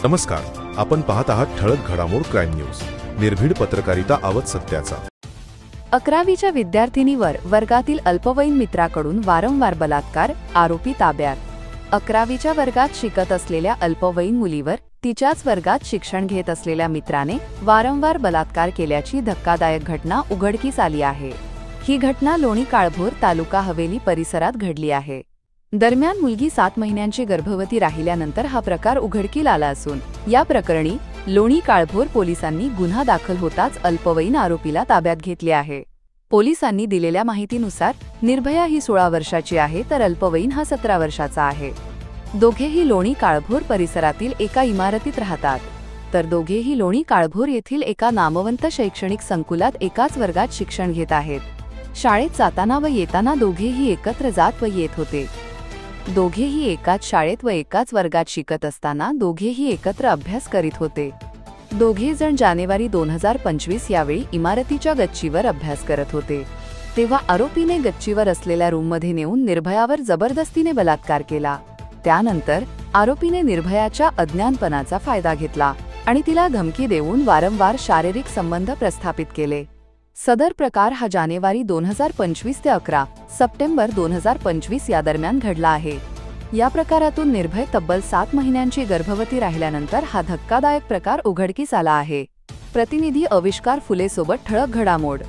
नमस्कार, आपण पाहत आहात ठळक घडामोड क्राईम न्यूज. निर्भीड पत्रकारिता आवत सत्याचा. 11वीच्या विद्यार्थिनीवर वर्गातील अल्पवयीन मित्राकडून वारंवार बलात्कार, आरोपी ताब्यात. 11वीच्या वर्गात शिकत असलेल्या अल्पवयीन मुलीवर तिच्याच वर्गात शिक्षण घेत असलेल्या मित्राने वारंवार बलात्कार केल्याची धक्कादायक घटना उघडकीस आली आहे. ही घटना लोणी काळभोर तालुका हवेली परिसरात घडली आहे. दरम्यान मुलगी 7 महिन्यांची गर्भवती राहिल्यानंतर हा प्रकार उघडकीला आला असून या प्रकरणी लोणी काळभोर पोलिसांनी गुन्हा दाखल होताच अल्पवयीन आरोपीला ताब्यात घेतले आहे. पोलिसांनी दिलेल्या माहितीनुसार निर्भया ही 16 वर्षाची आहे तर अल्पवयीन हा 17 वर्षाचा आहे. दोघेही लोणी काळभोर परिसरातील एका इमारतीत राहतात. तर दोघेही लोणी काळभोर येथील एका नामवंत शैक्षणिक संकुलात एकाच वर्गात शिक्षण घेत आहेत. शाळेत जाताना व येताना दोघेही एकत्र जात व येत होते. दोघेही एकाच शाळेत व एकाच वर्गात शिकत असताना दोघेही एकत्र अभ्यास करीत होते. दोघे जण जानेवारी 2025 यावेळी इमारतीच्या गच्चीवर अभ्यास करत होते. तेव्हा आरोपीने गच्चीवर असलेल्या रूममध्ये नेऊन निर्भयावर जबरदस्तीने बलात्कार केला. त्यानंतर आरोपीने निर्भयाच्या अज्ञानपणाचा फायदा घेतला आणि तिला धमकी देऊन वारंवार शारीरिक संबंध प्रस्थापित केले. सदर प्रकार हा जानेवारी 2025 ते 11 सप्टेंबर 2025 या दरम्यान घडला आहे. या प्रकारातून निर्भय तब्बल 7 महिन्यांची गर्भवती राहिल्यानंतर हा धक्कादायक प्रकार उघडकीस आला आहे. प्रतिनिधी अविष्कार फुले सोबत ठळक घडामोड.